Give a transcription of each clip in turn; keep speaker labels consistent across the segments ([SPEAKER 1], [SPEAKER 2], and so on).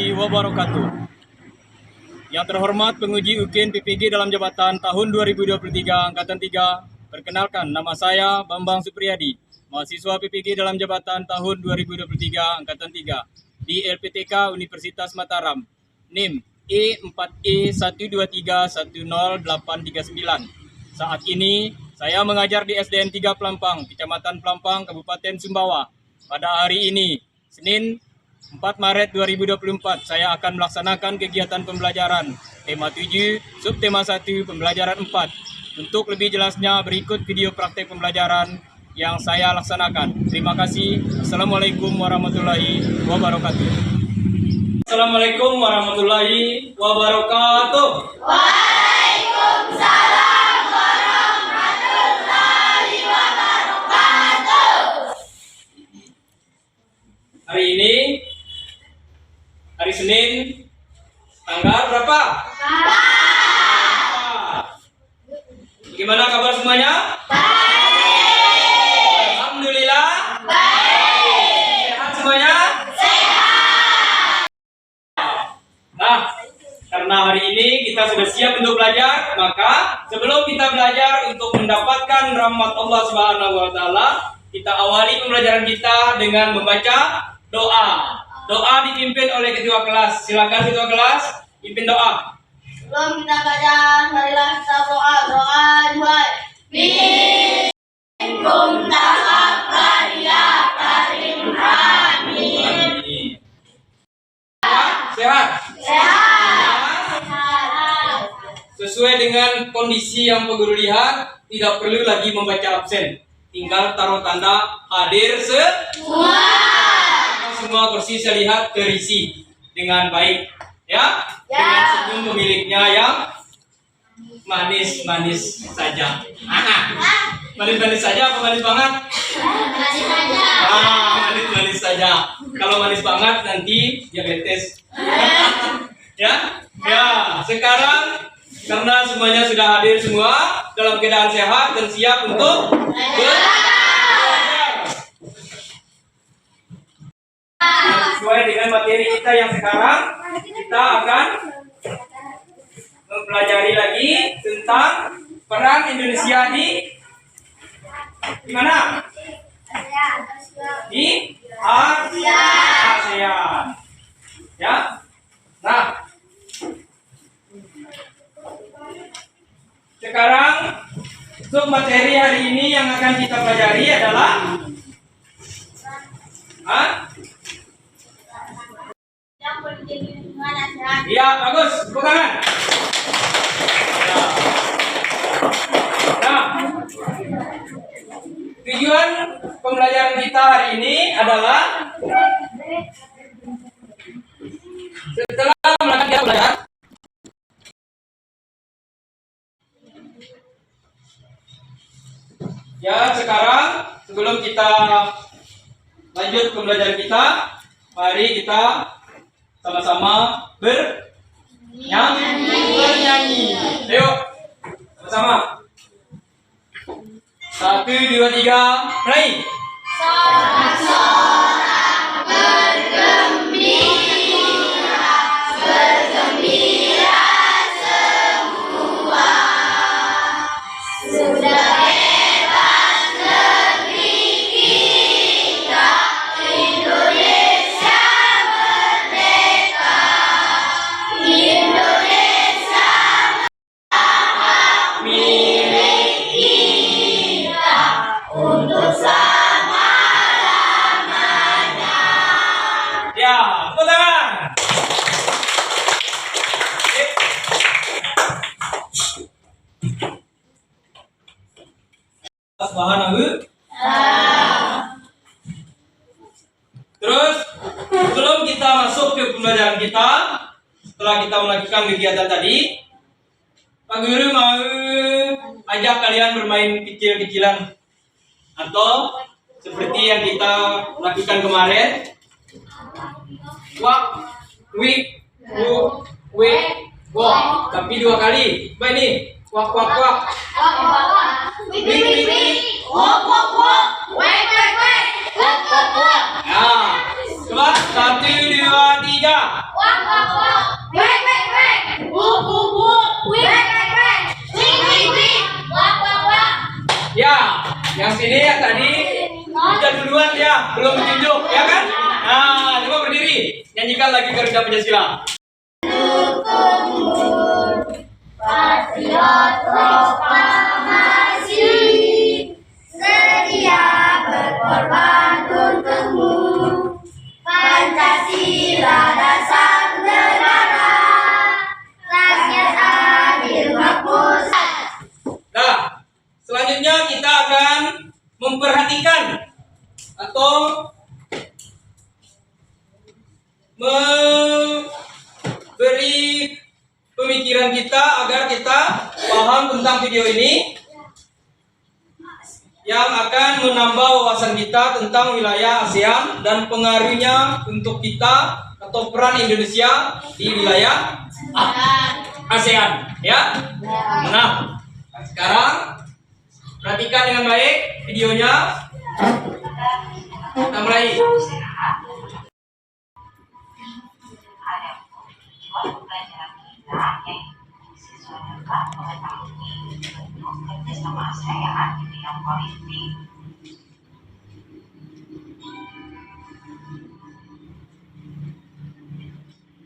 [SPEAKER 1] warahmatullahi wabarakatuh. Yang terhormat penguji UKIN PPG dalam jabatan tahun 2023 Angkatan 3, perkenalkan nama saya Bambang Supriyadi, mahasiswa PPG dalam jabatan tahun 2023 Angkatan 3 di LPTK Universitas Mataram, NIM E4E123100839. Saat ini saya mengajar di SDN 3 Pelampang, Kecamatan Pelampang, Kabupaten Sumbawa. Pada hari ini, Senin 4 Maret 2024, saya akan melaksanakan kegiatan pembelajaran tema 7, subtema 1, pembelajaran 4. Untuk lebih jelasnya, berikut video praktek pembelajaran yang saya laksanakan. Terima kasih. Assalamualaikum warahmatullahi wabarakatuh. Assalamualaikum warahmatullahi wabarakatuh.
[SPEAKER 2] Waalaikumsalam warahmatullahi wabarakatuh.
[SPEAKER 1] Hari ini hari Senin, tanggal berapa? 4. Gimana kabar semuanya?
[SPEAKER 2] Baik.
[SPEAKER 1] Alhamdulillah.
[SPEAKER 2] Baik.
[SPEAKER 1] Sehat semuanya?
[SPEAKER 2] Sehat.
[SPEAKER 1] Nah, karena hari ini kita sudah siap untuk belajar, maka sebelum kita belajar untuk mendapatkan rahmat Allah Subhanahu wa taala, kita awali pembelajaran kita dengan membaca doa. Doa dipimpin oleh ketua kelas. Silakan ketua kelas pimpin doa.
[SPEAKER 2] Sebelum kita baca, marilah kita berdoa. Doa dimulai. Minkum taqabbal ya karim. Amin.
[SPEAKER 1] Sehat?
[SPEAKER 2] Sehat.
[SPEAKER 1] Sesuai dengan kondisi yang Pak Guru lihat, tidak perlu lagi membaca absen. Tinggal taruh tanda hadir semua. Semua kursi saya lihat terisi dengan baik, ya. Dengan senyum pemiliknya yang manis-manis saja. Manis-manis saja apa manis banget?
[SPEAKER 2] Manis saja.
[SPEAKER 1] Manis-manis saja. Kalau manis banget nanti diabetes. Ya. Sekarang karena semuanya sudah hadir semua dalam keadaan sehat dan siap untuk belajar. Sesuai dengan materi kita yang sekarang, kita akan mempelajari lagi tentang peran Indonesia di mana? Di ASEAN. Ya. Nah, sekarang untuk materi hari ini yang akan kita pelajari adalah iya, bagus. Tepuk tangan. Nah, tujuan pembelajaran kita hari ini adalah setelah melakukan kita belajar, ya, sekarang sebelum kita lanjut pembelajaran kita, mari kita sama-sama bernyanyi. Ayo, sama-sama. 1, 2, 3, mulai.
[SPEAKER 2] Sorak-sorak bergembira, bergembira semua. Sudah bebas negeri kita, Indonesia merdeka. Indonesia hak milik kita untuk selama-lamanya.
[SPEAKER 1] Ya, tepuk tangan. Subhanahu. Terus sebelum kita masuk ke pembelajaran kita, setelah kita melakukan kegiatan tadi, Pak Guru mau ajak kalian bermain kecil-kecilan atau seperti yang kita lakukan kemarin. Wak, wik, wuk, wik, wak. Tapi 2 kali. Coba ini. Wak, wak, wak.
[SPEAKER 2] Wik, wik, wik. Wok, wok, wok. Wek, wek, wek. Wok, wok, wok.
[SPEAKER 1] Nah, coba 1, 2, 3.
[SPEAKER 2] Wak, Wak wak wak. Wek wek wek. Buk buk buk. Wek wek wek. Wik wik wik. Wak wak wak.
[SPEAKER 1] Ya, yang sini yang tadi udah duluan ya, belum tunjuk, ya kan? Nah, coba berdiri, nyanyikan lagi Garuda Pancasila.
[SPEAKER 2] Patriot proklamasi, sedia berkorban untukmu. Pancasila dasar negara, rakyat adil makmur.
[SPEAKER 1] Nah, selanjutnya kita akan memperhatikan atau memberi pemikiran kita agar kita paham tentang video ini yang akan menambah wawasan kita tentang wilayah ASEAN dan pengaruhnya untuk kita atau peran Indonesia di wilayah ASEAN, ya. Nah, sekarang perhatikan dengan baik videonya. Kita mulai.
[SPEAKER 3] Kerjasama ASEAN di bidang politik.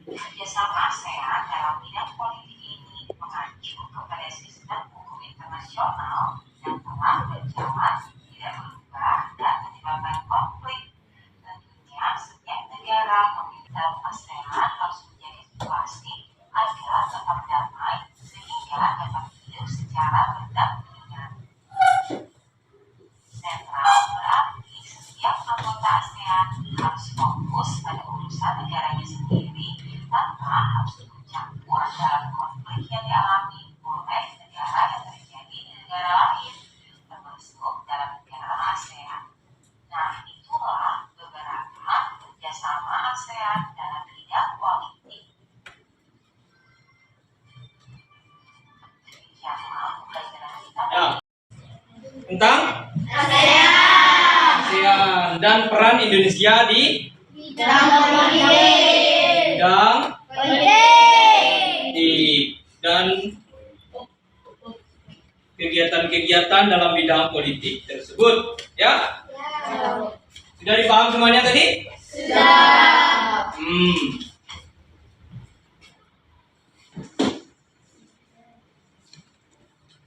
[SPEAKER 3] Kerjasama ASEAN dalam bidang politik ini mengacu kepada sistem hukum internasional yang telah berjalan, tidak berubah dan menyebabkan konflik. Tentunya setiap negara memiliki dalam ASEAN harus menjadi situasi agar tetap damai sehingga dapat hidup secara berdampingan. Sentral berarti setiap anggota ASEAN harus fokus pada urusan negaranya sendiri tanpa harus ikut campur dalam konflik yang dialami oleh negara yang terjadi di negara lain, termasuk dalam negara ASEAN. Nah, itulah beberapa kerjasama ASEAN dalam bidang politik. Demikianlah pelajaran kita.
[SPEAKER 1] Ya. Tentang
[SPEAKER 2] ASEAN.
[SPEAKER 1] ASEAN dan peran Indonesia di
[SPEAKER 2] Bidang politik.
[SPEAKER 1] bidang
[SPEAKER 2] Politik.
[SPEAKER 1] dan kegiatan-kegiatan dalam bidang politik tersebut, ya. Sudah dipaham semuanya tadi?
[SPEAKER 2] Sudah.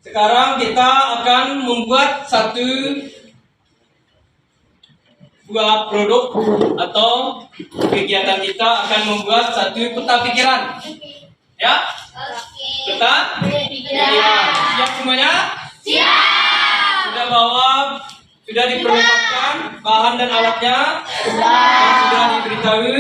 [SPEAKER 1] Sekarang kita akan membuat satu buah produk atau kegiatan kita akan membuat satu peta pikiran, ya. Peta pikiran. Siap semuanya?
[SPEAKER 2] Siap.
[SPEAKER 1] Sudah bawa, sudah diperlengkapkan bahan dan alatnya, dan sudah diberitahu.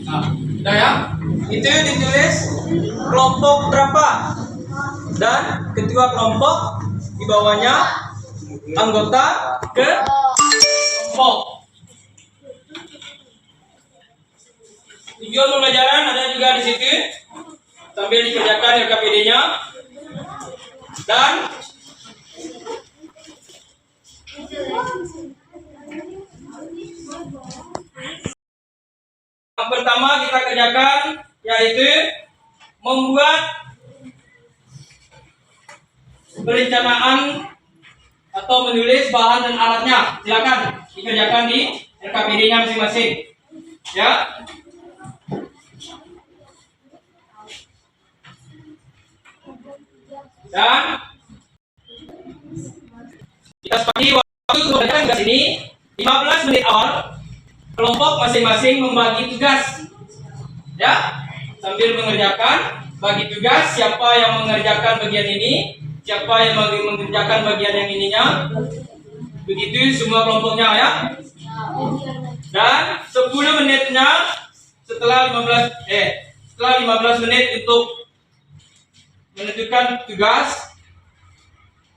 [SPEAKER 1] Nah, sudah ya? Itu ditulis kelompok berapa dan ketua kelompok, di bawahnya anggota ke kelompok. Tujuan pembelajaran ada juga di situ, sambil dikerjakan RKPD-nya. Dan yang pertama kita kerjakan yaitu membuat perencanaan atau menulis bahan dan alatnya. Silakan dikerjakan di RKPD-nya masing-masing, ya. Dan kita sepakati waktu kemudian ke sini 15 menit awal. Kelompok masing-masing membagi tugas, ya, sambil mengerjakan bagi tugas. Siapa yang mengerjakan bagian ini, siapa yang mengerjakan bagian yang ininya, begitu semua kelompoknya, ya. Dan 10 menitnya setelah 15 menit untuk menentukan tugas,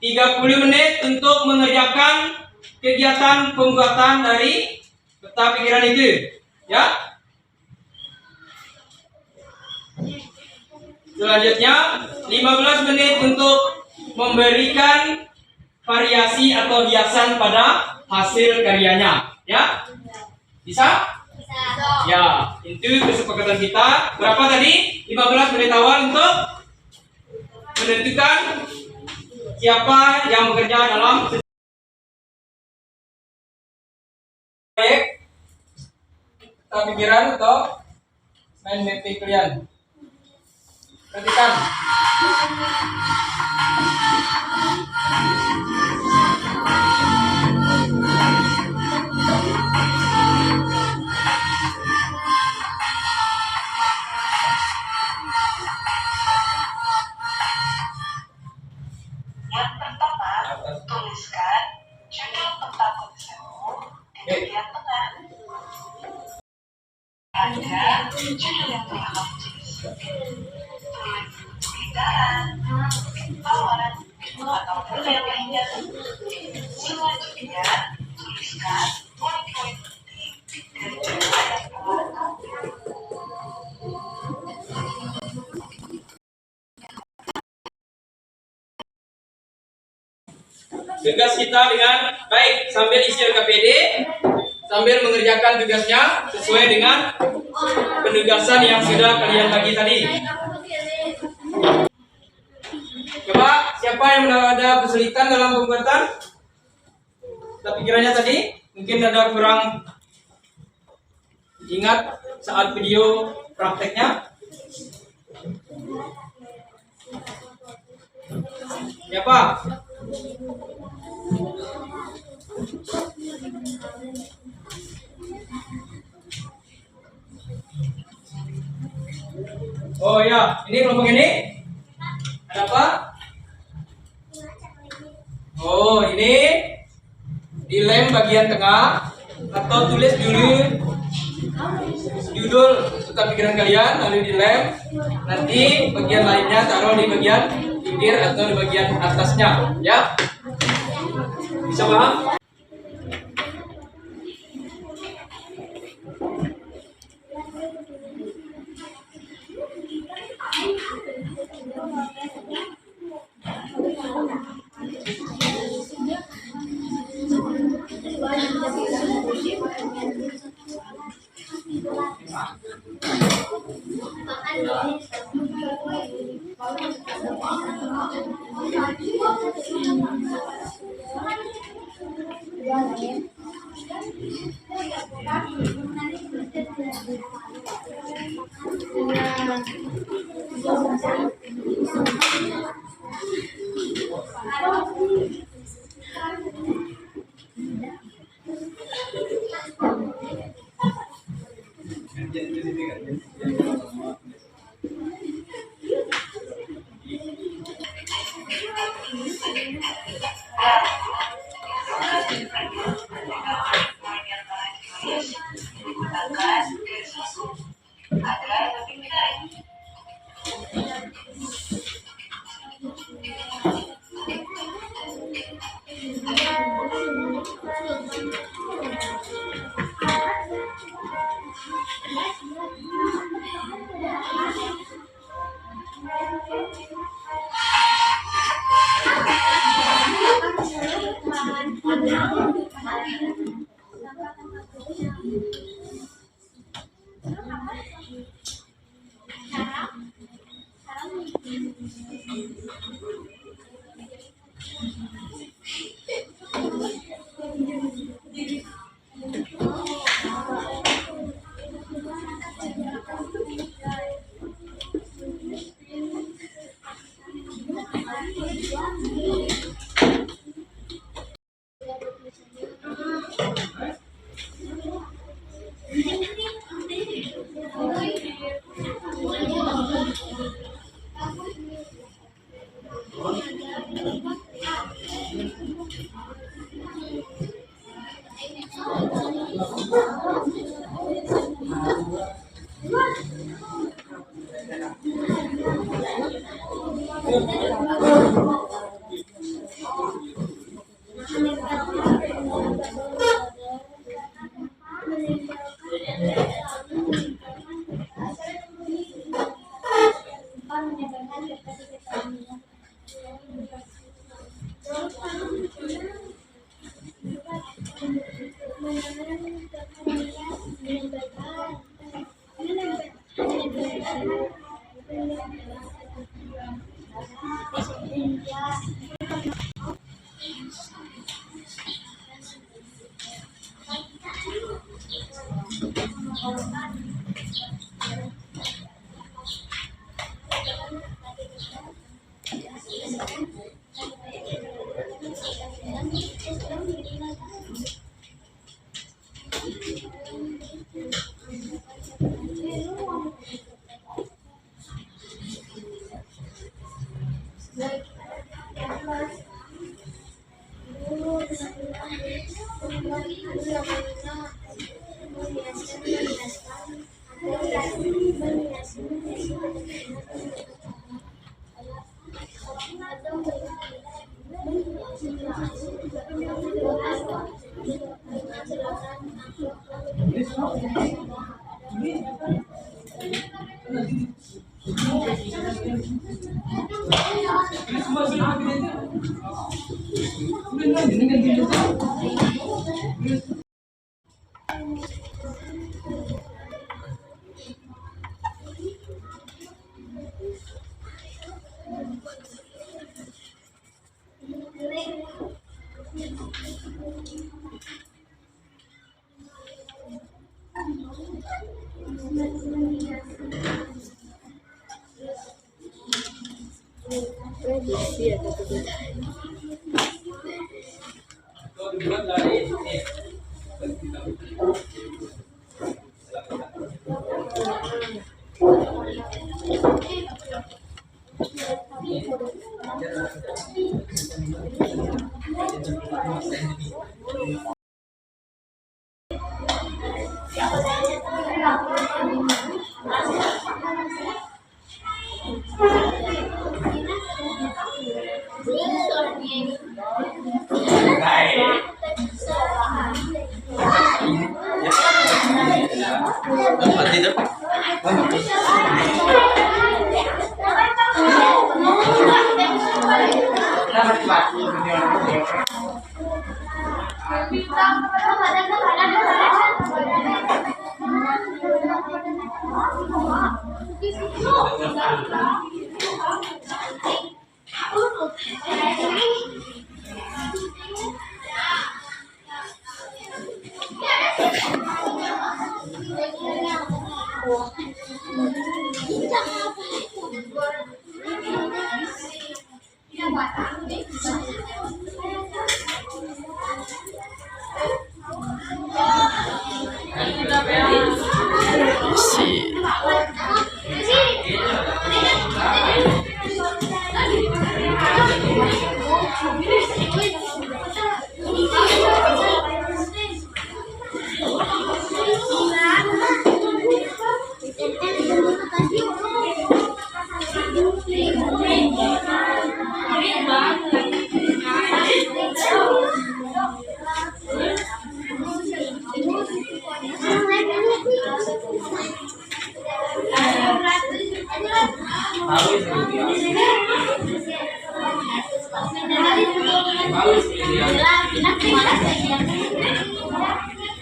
[SPEAKER 1] 30 menit untuk mengerjakan kegiatan pembuatan dari peta pikiran itu. Ya. Selanjutnya 15 menit untuk memberikan variasi atau hiasan pada hasil karyanya. Ya. Bisa? Ya, itu kesepakatan kita. Berapa tadi? 15 menit awal untuk menentukan siapa yang bekerja dalam proyek peta pikiran atau mind mapping kalian. Perhatikan.
[SPEAKER 3] Yang pertama, tuliskan judul peta konsepmu di bagian tengah. Ada judul yang telah kamu tulis. Tulis bidang, bawaan, atau hal yang lainnya. Selanjutnya, tuliskan poin-poin penting dari cerita yang telah kamu tulis.
[SPEAKER 1] Tugas kita dengan baik sambil isi LKPD, sambil mengerjakan tugasnya sesuai dengan penugasan yang sudah kalian bagi tadi. Coba siapa yang ada kesulitan dalam pembuatan pikirannya tadi? Mungkin ada kurang ingat saat video prakteknya. Siapa? Oh ya, ini kelompok ini ada apa? Oh, ini di lem bagian tengah atau tulis dulu judul peta pikiran kalian, lalu di lem. Nanti bagian lainnya taruh di bagian bibir atau di bagian atasnya, ya. Bisa paham?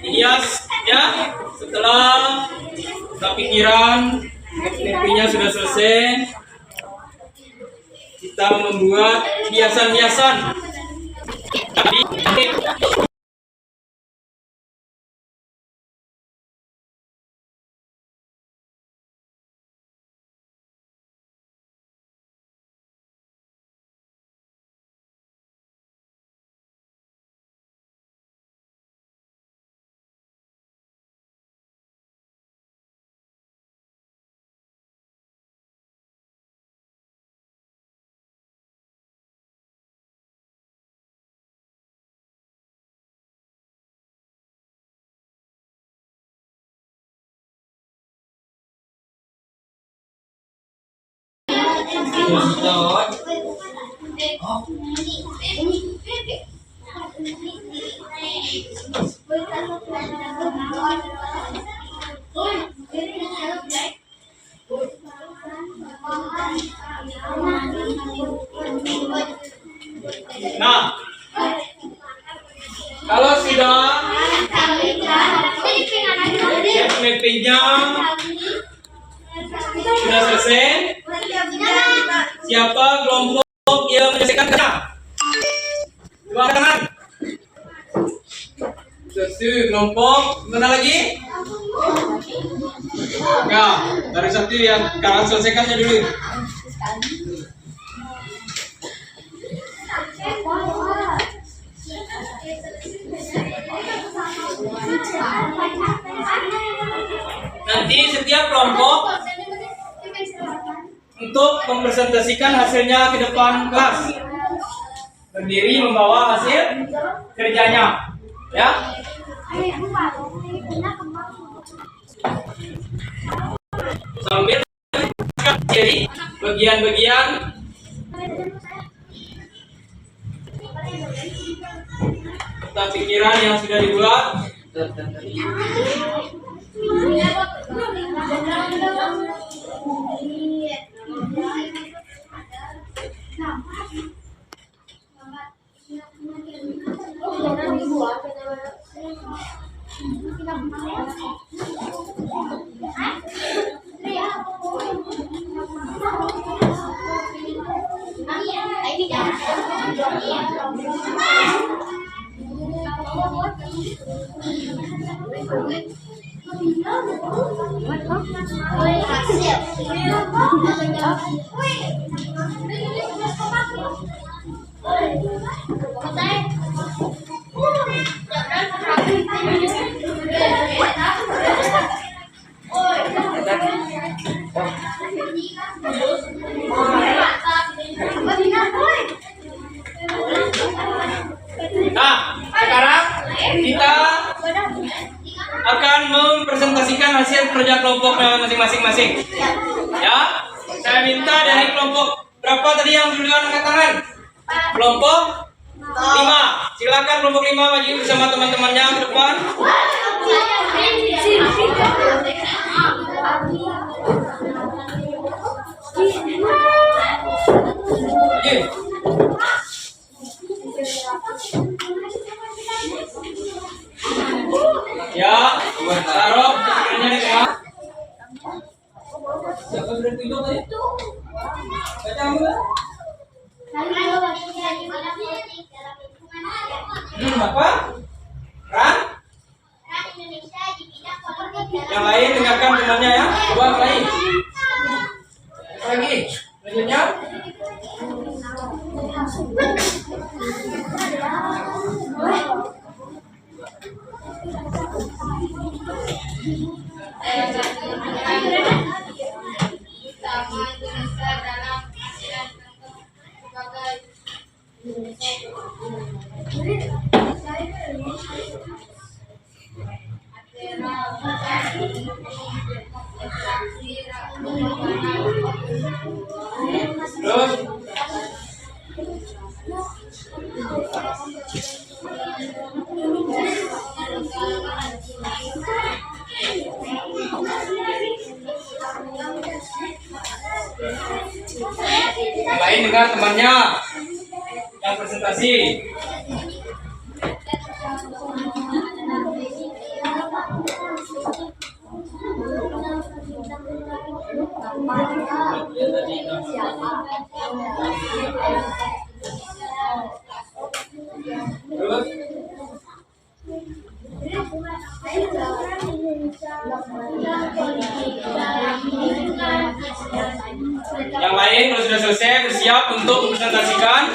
[SPEAKER 1] Hias ya, setelah kepikiran mimpinya sudah selesai, kita membuat hiasan-hiasan. Nah, kalau sudah FMP-nya sudah selesai, siapa kelompok yang menyelesaikan kerja? Dua tangan. Satu kelompok, mana lagi? Ya, baru satu yang kalian selesaikannya dulu. Nanti setiap kelompok untuk mempresentasikan hasilnya ke depan kelas. berdiri membawa hasil kerjanya. Ya. Sambil jadi bagian-bagian tentang pikiran yang sudah dibuat. Nah, sekarang kita akan mempresentasikan hasil kerja kelompok masing-masing. Ya, saya minta dari kelompok berapa tadi yang sudah angkat tangan? Kelompok 5. Silakan kelompok 5 maju bersama teman-temannya ke depan. Ya, taruh pikirannya di tengah. Siapa sudah tunjuk tadi? Baca enggak? Apa? Ran? Yang lain dengarkan temannya ya. Coba lagi. Lagi. Lanjutnya. Terus yang lain dengar temannya yang presentasi. Terus yang lain kalau sudah selesai bersiap untuk mempresentasikan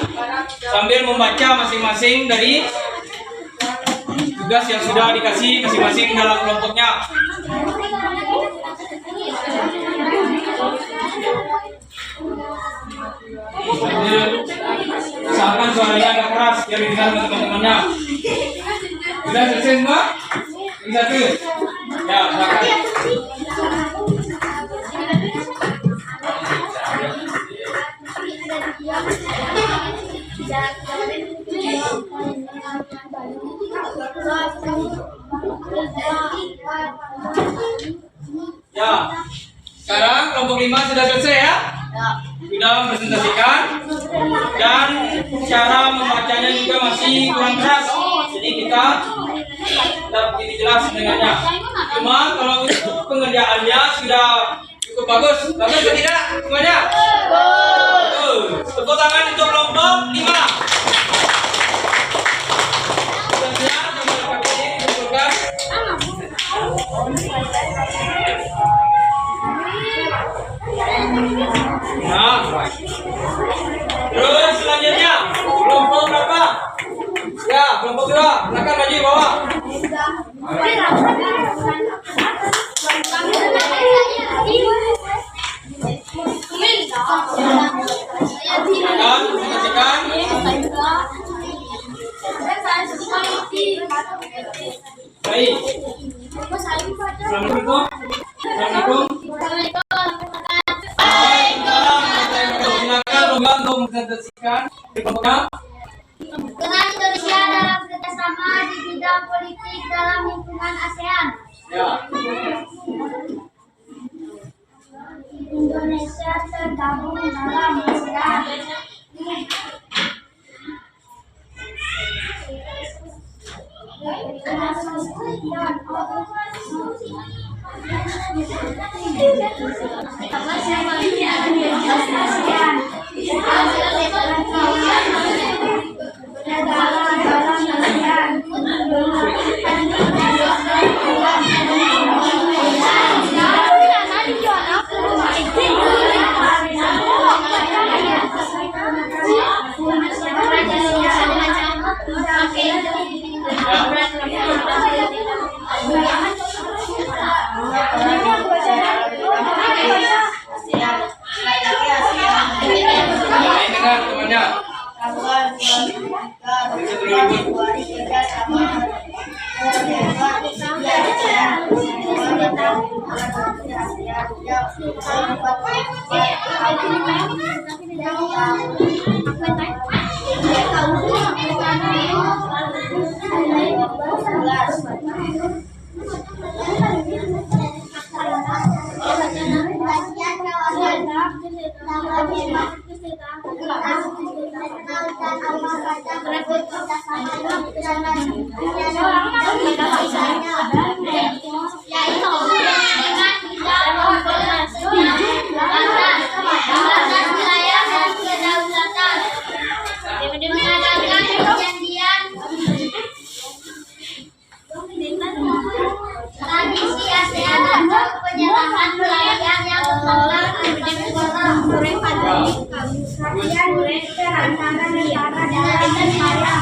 [SPEAKER 1] sambil membaca masing-masing dari tugas yang sudah dikasih masing-masing dalam kelompoknya. Usahakan suaranya agak keras biar didengar teman-temannya. Sudah selesai semua? Ini satu. Ya, silakan. Ya, sekarang kelompok 5 sudah selesai ya? Sudah mempresentasikan dan cara membacanya juga masih kurang keras. Jadi kita tidak begitu jelas dengannya. Cuma kalau untuk pengerjaannya sudah cukup bagus. Bagus atau tidak semuanya? Betul. Tepuk tangan untuk kelompok 5. Nah, terus selanjutnya kelompok berapa? Ya, kelompok 2. Silakan maju bawah. Silakan, presentasikan. Baik. Assalamualaikum. Assalamualaikum. Silakan lomba untuk mempresentasikan kelompoknya.
[SPEAKER 2] Dengan Indonesia dalam kerjasama di bidang politik dalam lingkungan ASEAN.
[SPEAKER 1] Ya.
[SPEAKER 2] Indonesia tergabung dalam ASEAN.
[SPEAKER 1] Lain dengar temannya. Tradisi ASEAN atau penyerahan wilayah yang berkembang antara negara dan negara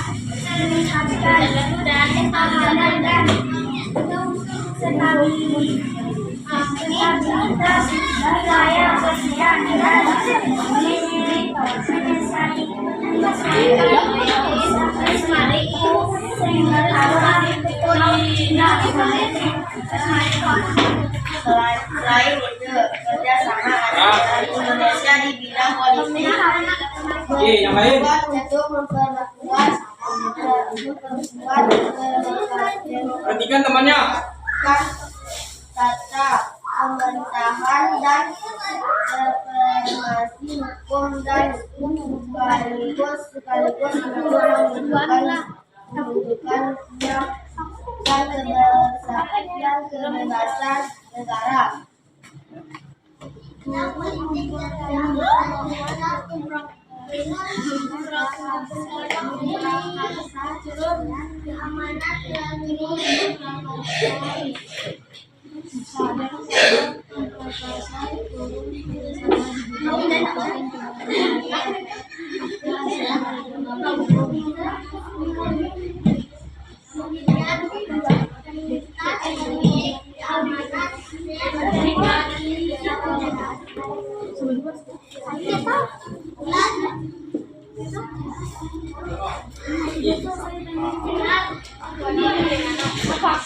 [SPEAKER 1] dan ketahanan dan stabilitas wilayah ASEAN
[SPEAKER 4] Selain itu, kerjasama antara Indonesia di bidang politik
[SPEAKER 1] Oke, yang lain.
[SPEAKER 4] untuk memperkuat
[SPEAKER 1] Perhatikan temannya.
[SPEAKER 4] tata pemerintahan dan reformasi hukum dan sekaligus menunjukkan kebebasan negara.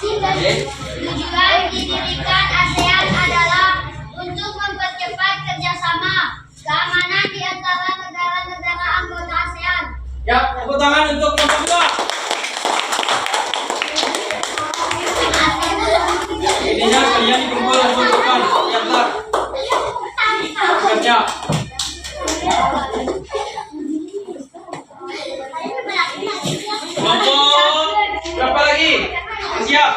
[SPEAKER 2] Tujuan didirikan ASEAN adalah untuk mempercepat kerjasama keamanan di antara negara-negara anggota ASEAN.
[SPEAKER 1] Ya, tepuk tangan untuk kelompok dua. Ininya kalian dikumpul langsung ke depan. Siap, kerja. Kelompok berapa lagi? Siap.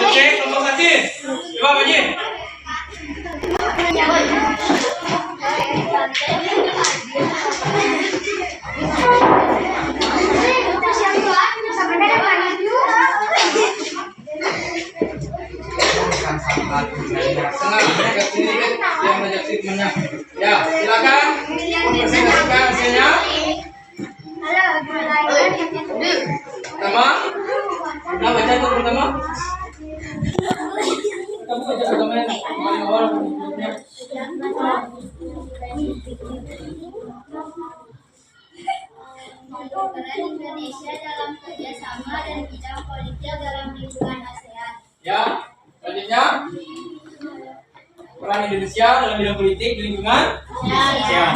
[SPEAKER 1] Cek kelompok satu. Coba Haji. Senang, dekat sini yang banyak sih temannya.
[SPEAKER 2] peran Indonesia dalam kerjasama dan bidang politik dalam lingkungan ASEAN.
[SPEAKER 1] Ya, selanjutnya peran Indonesia dalam bidang politik di lingkungan ASEAN.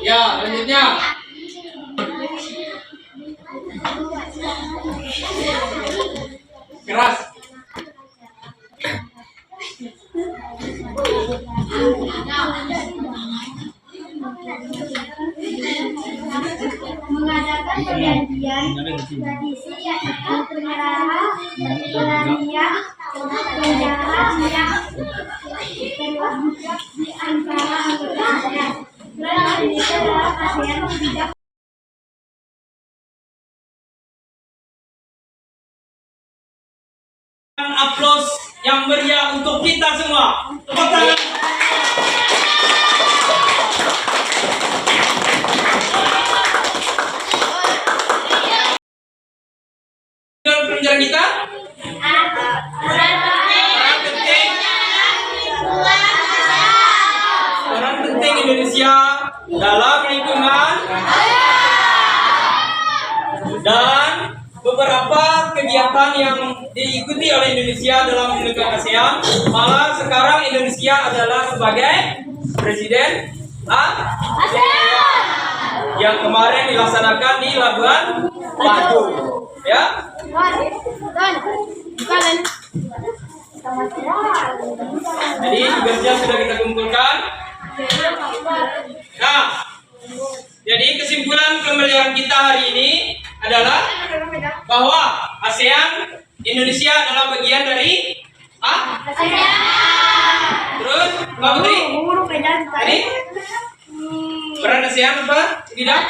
[SPEAKER 1] Ya, selanjutnya keras.
[SPEAKER 2] Mengadakan perjanjian tradisi atau penyerahan perjanjian penjara yang terwujud di antara anggota ASEAN. Peran Indonesia dalam ASEAN tidak
[SPEAKER 1] Aplaus yang meriah untuk kita semua. Tepuk tangan. Dalam pelajaran kita, peran penting Indonesia dalam lingkungan dan beberapa kegiatan yang diikuti oleh Indonesia dalam lingkungan ASEAN. Malah sekarang Indonesia adalah sebagai presiden ASEAN yang kemarin dilaksanakan di Labuan Bajo. Ya. Jadi tugasnya sudah kita kumpulkan. Nah, jadi kesimpulan pembelajaran kita hari ini adalah bahwa ASEAN Indonesia adalah bagian dari terus Mbak Putri ini peran ASEAN apa? Bidang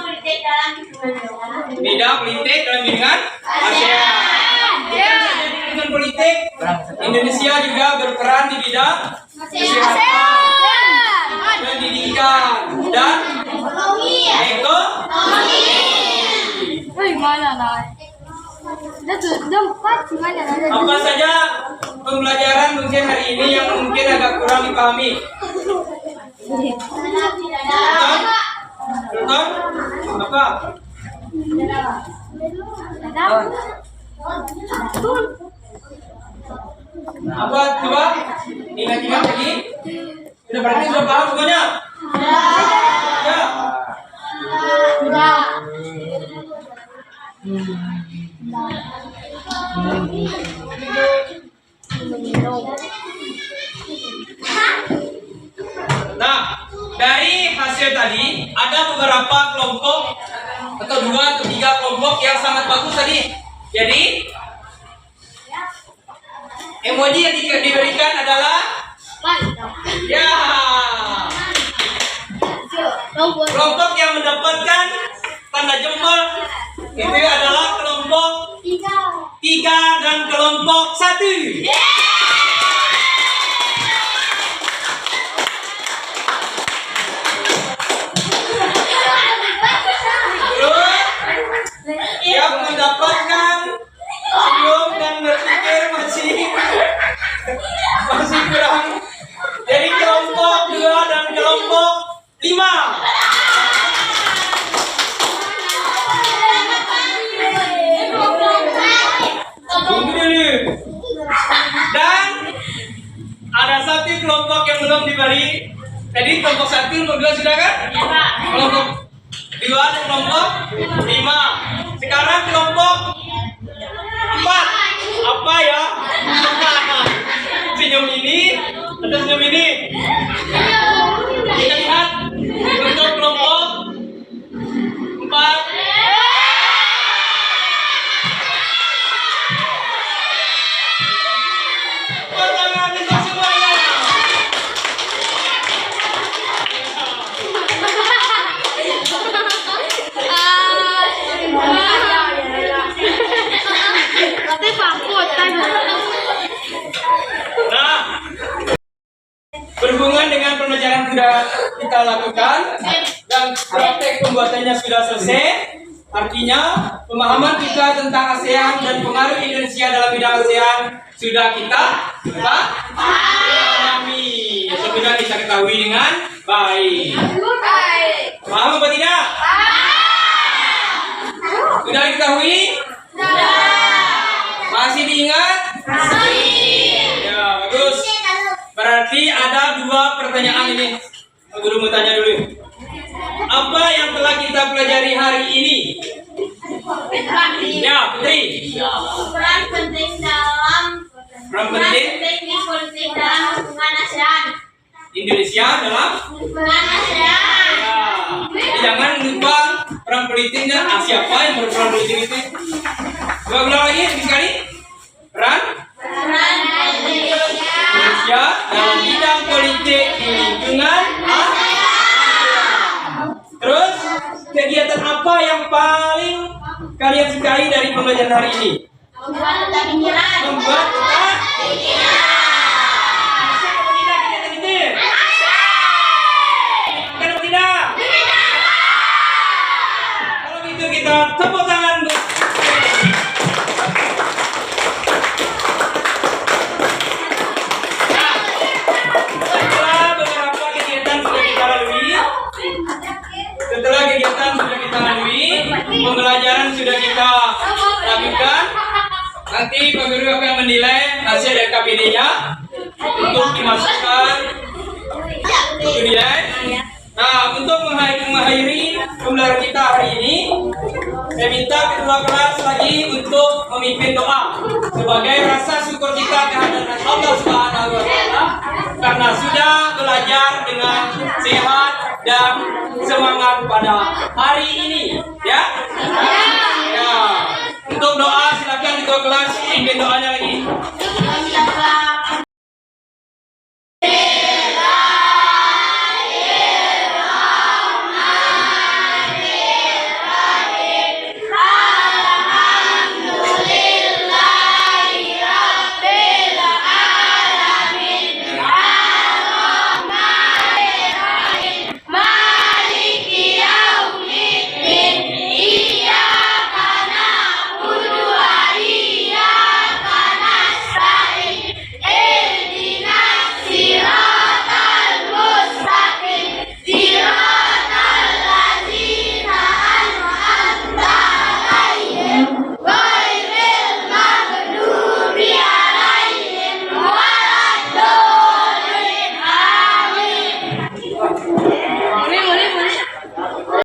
[SPEAKER 2] politik dalam
[SPEAKER 1] bidang politik dalam lingkungan ASEAN. Bukan saja di lingkungan politik, Indonesia juga berperan di bidang kesehatan, pendidikan, dan ekonomi. Apa saja pembelajaran mungkin hari ini yang mungkin agak kurang dipahami? Contoh? Apa? Apa? Coba ingat-ingat lagi. Sudah berarti sudah paham semuanya? Ya. Nah, dari hasil tadi ada beberapa kelompok atau 2 atau 3 kelompok yang sangat bagus tadi. Jadi emoji yang diberikan adalah ya kelompok yang mendapatkan tanda jempol itu adalah kelompok 3 dan kelompok 1. Yang mendapatkan senyum dan berpikir masih kurang. Jadi kelompok 2 dan kelompok 5. Tunggu dulu. Dan ada 1 kelompok yang belum diberi. Tadi kelompok 1, kelompok 2 sudah kan? Ya, Pak. Kelompok 2 dan kelompok 5. Sekarang kelompok 4. Apa ya? Senyum ini atau senyum ini? Kita lihat untuk kelompok 4. Tangan untuk semuanya. Nah, berhubungan dengan pembelajaran sudah kita lakukan dan praktek pembuatannya sudah selesai, artinya pemahaman kita tentang ASEAN dan pengaruh Indonesia dalam bidang ASEAN sudah kita pahami. diketahui dengan baik. Paham apa tidak? Sudah diketahui? Masih diingat? Ya, bagus. Berarti ada dua pertanyaan ini. Guru mau tanya dulu. Apa yang telah kita pelajari hari ini? Ya, Putri.
[SPEAKER 2] Peran penting dalam
[SPEAKER 1] Peran penting
[SPEAKER 2] dalam hubungan ASEAN.
[SPEAKER 1] Indonesia dalam
[SPEAKER 2] Hubungan ASEAN.
[SPEAKER 1] ya. Jangan lupa peran politiknya. Siapa yang berperan politik itu? Dua ulang lagi sekali. Peran
[SPEAKER 2] Peran penting
[SPEAKER 1] Indonesia dalam bidang politik di lingkungan Terus kegiatan apa yang paling kalian sukai dari pembelajaran hari ini?
[SPEAKER 2] membuat kita pikiran.
[SPEAKER 1] Membuat kita bisa atau tidak kegiatan itu? Bukan atau tidak? Kalau gitu kita tepuk tangan. Setelah beberapa kegiatan sudah kita lalui, pembelajaran sudah kita lakukan. Nanti Pak Guru akan menilai hasil LKPD-nya untuk dimasukkan untuk dinilai. Nah, untuk mengakhiri pembelajaran kita hari ini, saya minta ketua kelas lagi untuk memimpin doa sebagai rasa syukur kita kehadiran Allah Subhanahu wa Ta'ala karena sudah belajar dengan sehat dan semangat pada hari ini, ya. Ya. Untuk doa silakan ketua kelas pimpin doanya lagi.